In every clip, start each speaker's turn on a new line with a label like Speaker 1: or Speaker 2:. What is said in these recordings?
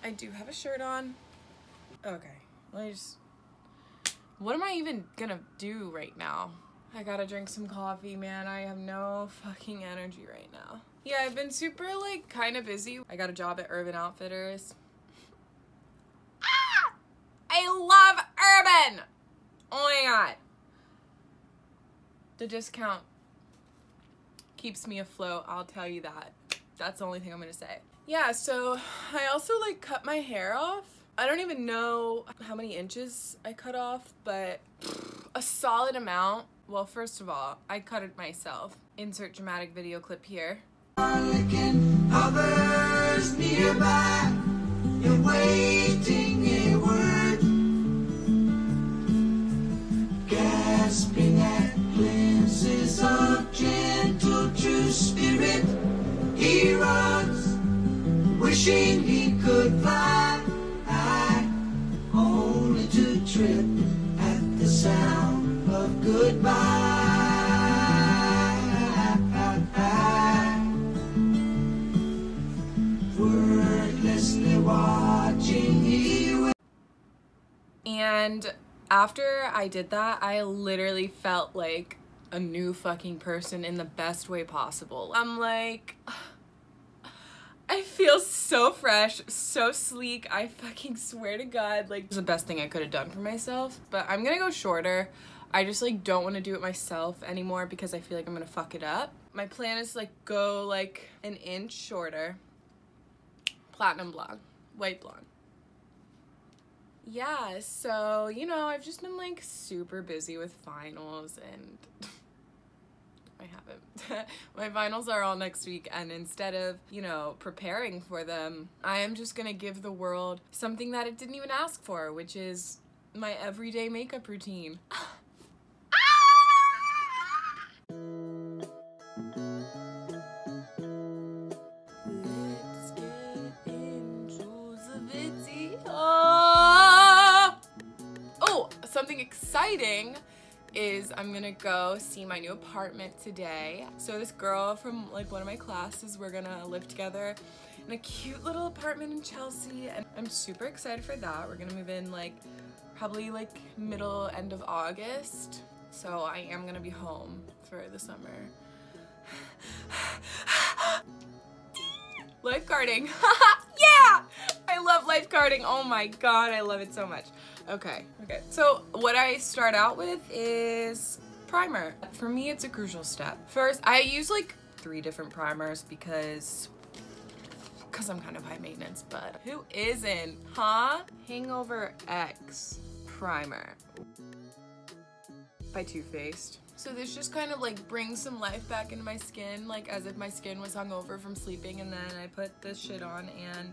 Speaker 1: I do have a shirt on. Okay, let me just... What am I even gonna do right now? I gotta drink some coffee, man. I have no fucking energy right now. Yeah, I've been super, like, kind of busy. I got a job at Urban Outfitters. Ah! I love Urban! Oh my god. The discount keeps me afloat, I'll tell you that. That's the only thing I'm gonna say. Yeah, so I also, like, cut my hair off. I don't even know how many inches I cut off, but a solid amount. Well, first of all, I cut it myself. Insert dramatic video clip here. Others nearby, you're waiting a word, gasping at glimpses of gentle true spirit. He runs, wishing he could fly, only to trip at the sound of goodbye. Wordlessly watching you. And after I did that, I literally felt like a new fucking person in the best way possible. I'm like, I feel so fresh, so sleek. I fucking swear to God, like, it's the best thing I could have done for myself. But I'm gonna go shorter. I just, like, don't want to do it myself anymore because I feel like I'm gonna fuck it up. My plan is, like, go, like, an inch shorter. Platinum blonde, white blonde. Yeah, so, you know, I've just been, like, super busy with finals, and I haven't. My finals are all next week, and instead of, you know, preparing for them, I am just gonna give the world something that it didn't even ask for, which is my everyday makeup routine. Let's get into the video. Oh, something exciting is I'm gonna go see my new apartment today. So this girl from, like, one of my classes, we're gonna live together in a cute little apartment in Chelsea, and I'm super excited for that. We're gonna move in, like, probably, like, end of August. So I am gonna be home for the summer. Lifeguarding. Yeah! I love lifeguarding. Oh my god, I love it so much. Okay, so what I start out with is primer. For me, it's a crucial step. First, I use, like, 3 different primers because I'm kind of high maintenance, but who isn't, huh? Hangover X primer by Too Faced. So this just kind of, like, brings some life back into my skin, like, as if my skin was hungover from sleeping, and then I put this shit on, and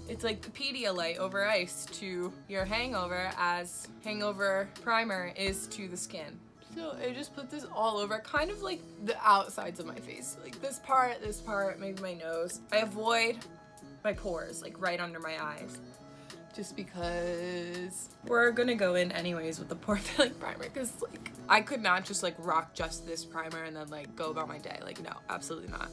Speaker 1: it's like the Pedialyte over ice to your hangover, as hangover primer is to the skin. So I just put this all over, kind of like the outsides of my face, like this part, maybe my nose. I avoid my pores, like right under my eyes, just because we're gonna go in anyways with the pore filling primer, because, like, I could not just, like, rock just this primer and then, like, go about my day. Like, no, absolutely not.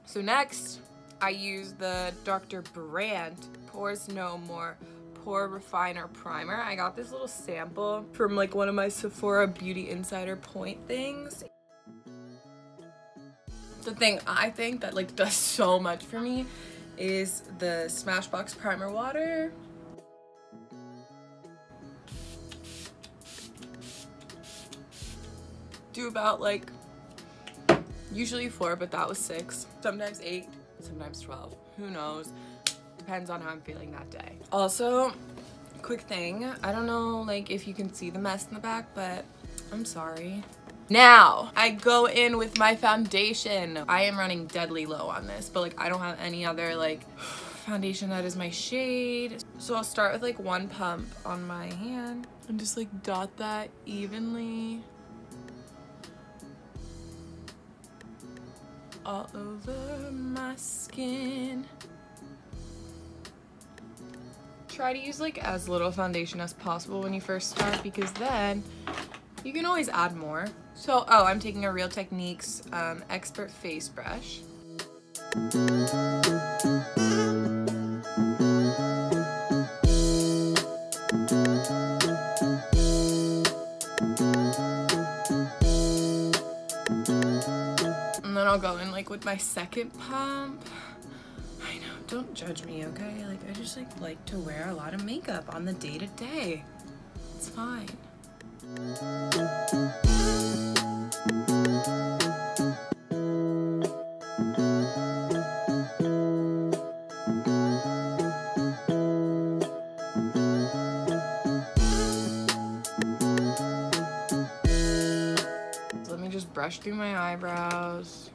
Speaker 1: So next, I use the Dr. Brandt Pores No More Pore Refiner Primer. I got this little sample from, like, one of my Sephora Beauty Insider point things. The thing I think that, like, does so much for me is the Smashbox Primer Water. Do about, like, usually 4, but that was 6. Sometimes 8, sometimes 12. Who knows? Depends on how I'm feeling that day. Also, quick thing. I don't know, like, if you can see the mess in the back, but I'm sorry. Now, I go in with my foundation. I am running deadly low on this, but, like, I don't have any other, like, foundation that is my shade. So I'll start with, like, 1 pump on my hand and just, like, dot that evenly all over my skin. Try to use, like, as little foundation as possible when you first start, because then you can always add more. So, oh, I'm taking a Real Techniques Expert Face Brush. with my second pump. I know, don't judge me, okay? Like, I just like to wear a lot of makeup on the day-to-day. It's fine. So let me just brush through my eyebrows.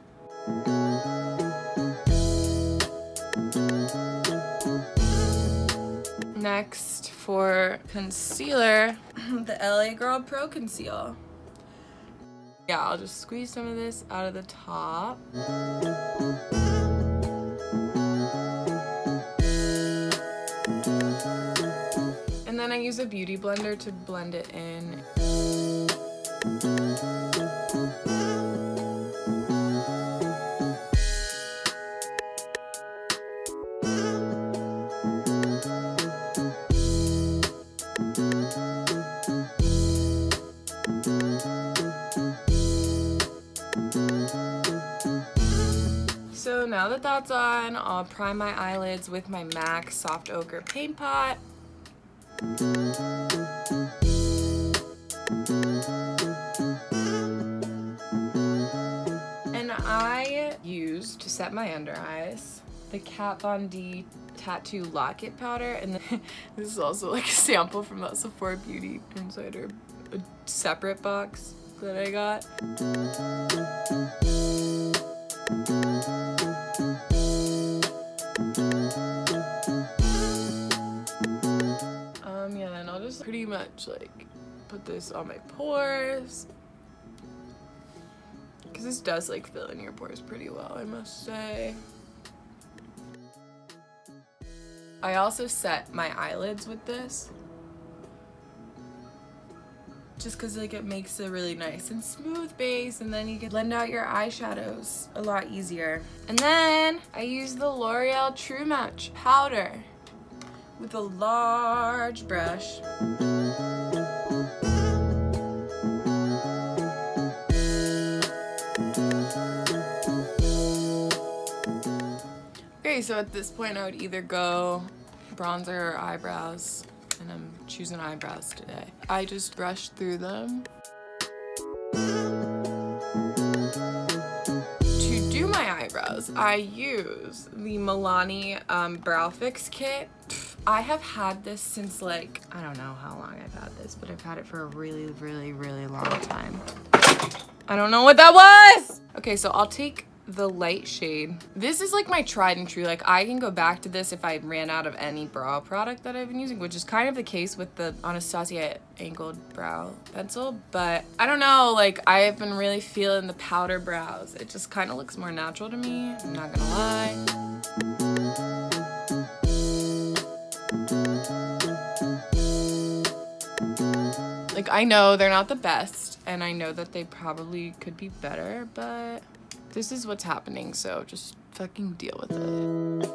Speaker 1: Next, for concealer, the LA Girl Pro Conceal. Yeah, I'll just squeeze some of this out of the top. And then I use a beauty blender to blend it in. So now that that's on, I'll prime my eyelids with my MAC Soft Ochre Paint Pot. And I use, to set my under eyes, the Kat Von D Tattoo Locket Powder. And this is also like a sample from that Sephora Beauty Insider, a separate box that I got. Yeah, and I'll just pretty much like put this on my pores, because this does like fill in your pores pretty well, I must say. I also set my eyelids with this, just because like it makes a really nice and smooth base, and then you can blend out your eyeshadows a lot easier. And then I use the L'Oreal True Match powder with a large brush. Okay, so at this point I would either go bronzer or eyebrows, and I'm choosing eyebrows today. I just brush through them. To do my eyebrows, I use the Milani Brow Fix Kit. I have had this since like, I don't know how long I've had this, but I've had it for a really, really, really long time. I don't know what that was! Okay, so I'll take the light shade. This is like my tried and true. Like, I can go back to this if I ran out of any brow product that I've been using, which is kind of the case with the Anastasia Angled Brow Pencil. But I don't know, like, I have been really feeling the powder brows. It just kind of looks more natural to me, I'm not gonna lie. Like, I know they're not the best, and I know that they probably could be better, but this is what's happening, so just fucking deal with it.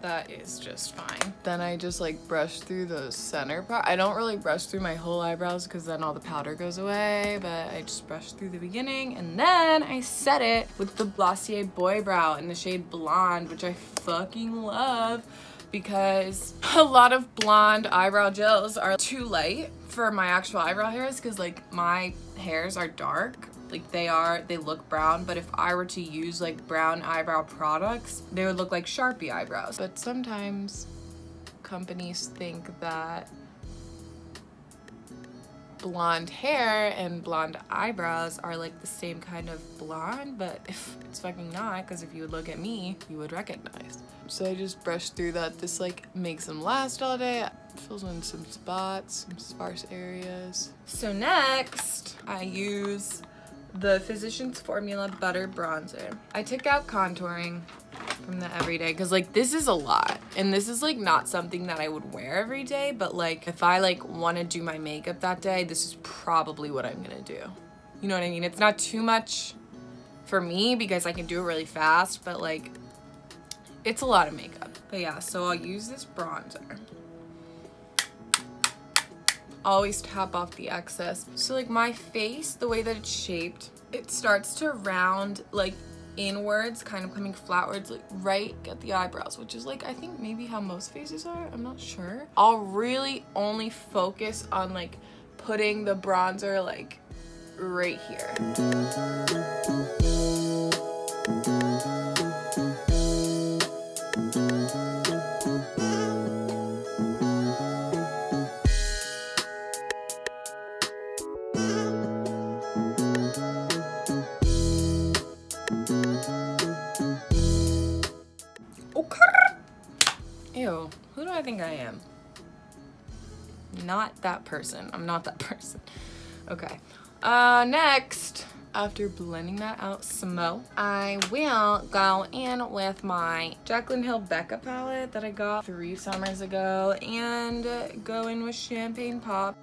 Speaker 1: That is just fine. Then I just like brush through those center part. I don't really brush through my whole eyebrows because then all the powder goes away, but I just brush through the beginning, and then I set it with the Glossier Boy Brow in the shade Blonde, which I fucking love because a lot of blonde eyebrow gels are too light for my actual eyebrow hairs, because like my hairs are dark. Like they look brown, but if I were to use like brown eyebrow products, they would look like Sharpie eyebrows. But sometimes companies think that blonde hair and blonde eyebrows are like the same kind of blonde, but if it's fucking not, because if you would look at me, you would recognize. So I just brushed through that. This like makes them last all day. Fills in some spots, some sparse areas. So next, I use the Physicians Formula Butter Bronzer. I took out contouring from the everyday because like this is a lot, and this is like not something that I would wear every day, but like if I like want to do my makeup that day, this is probably what I'm gonna do. You know what I mean? It's not too much for me because I can do it really fast, but like it's a lot of makeup. But yeah, so I'll use this bronzer. Always tap off the excess. So like my face, the way that it's shaped, it starts to round like inwards, kind of coming flatwards, like right at the eyebrows, which is like I think maybe how most faces are. I'm not sure. I'll really only focus on like putting the bronzer like right here. Ew, who do I think I am? Not that person. I'm not that person. Okay. Next, after blending that out some more, I will go in with my Jaclyn Hill Becca palette that I got 3 summers ago and go in with Champagne Pop.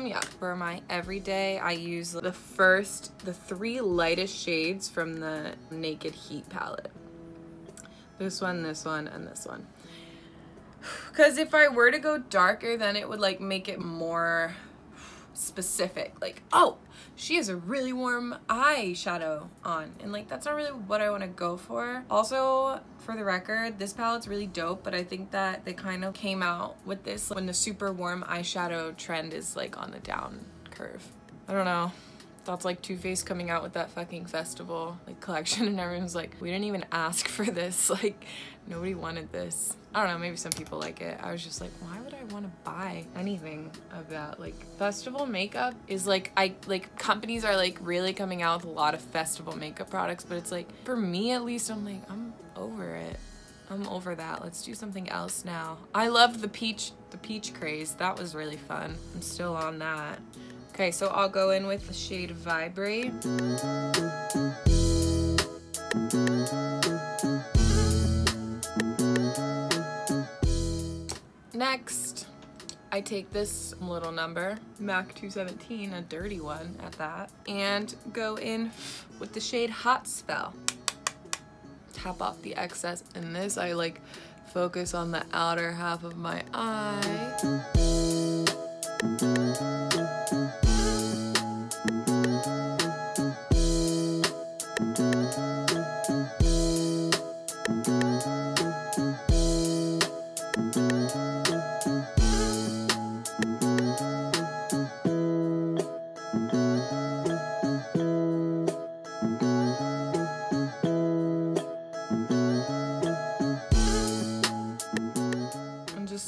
Speaker 1: Yeah, for my everyday, I use the 3 lightest shades from the Naked Heat palette. This one, and this one. Because if I were to go darker, then it would like make it more specific. Like, oh, she has a really warm eyeshadow on. And like, that's not really what I want to go for. Also, for the record, this palette's really dope, but I think that they kind of came out with this when the super warm eyeshadow trend is like on the down curve. I don't know. That's like Too Faced coming out with that fucking festival like collection, and everyone's like, we didn't even ask for this. Like, nobody wanted this. I don't know, maybe some people like it. I was just like, why would I want to buy anything of that? Like, festival makeup is like, companies are like really coming out with a lot of festival makeup products, but it's like, for me at least, I'm like, I'm over it. I'm over that. Let's do something else now. I loved the peach craze. That was really fun. I'm still on that. Okay, so I'll go in with the shade Vibrate. Next, I take this little number, MAC 217, a dirty one at that, and go in with the shade Hot Spell. Tap off the excess. In this, I like focus on the outer half of my eye.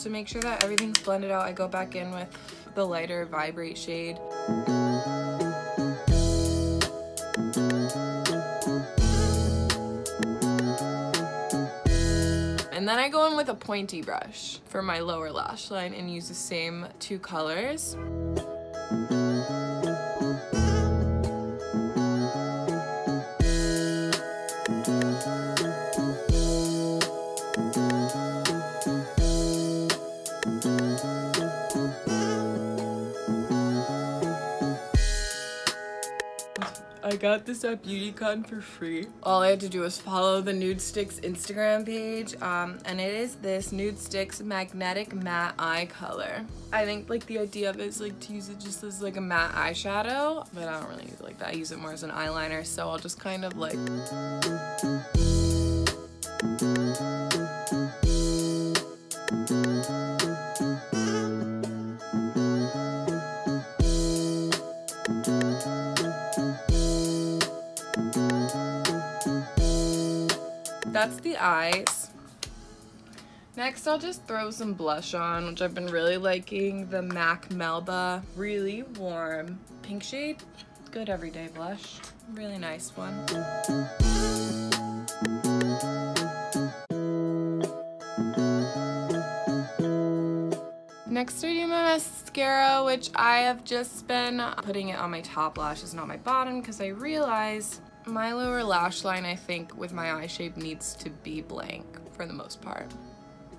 Speaker 1: To make sure that everything's blended out, I go back in with the lighter Vibrate shade. And then I go in with a pointy brush for my lower lash line and use the same 2 colors. I got this at BeautyCon for free. All I had to do was follow the Nude Sticks Instagram page, and it is this Nude Sticks Magnetic Matte Eye Color. I think like the idea of it is like to use it just as like a matte eyeshadow, but I don't really use it like that. I use it more as an eyeliner, so I'll just kind of like... that's the eyes. Next, I'll just throw some blush on, which I've been really liking. The MAC Melba Really Warm pink shade. Good everyday blush. Really nice one. Next, I do my mascara, which I have just been putting it on my top lashes, not my bottom, because I realize my lower lash line, I think, with my eye shape needs to be blank for the most part.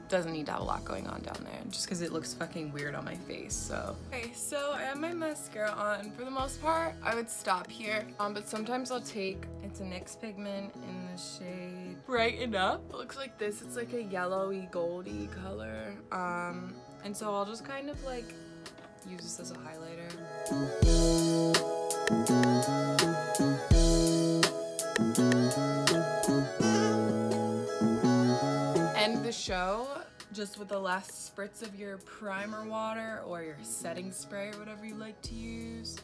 Speaker 1: Doesn't need to have a lot going on down there, just because it looks fucking weird on my face, so. Okay, so I have my mascara on. For the most part, I would stop here, but sometimes I'll take, it's a NYX pigment in the shade Brighten Up. It looks like this. It's like a yellowy, goldy color. And so I'll just kind of like use this as a highlighter. End the show just with the last spritz of your primer water or your setting spray or whatever you like to use.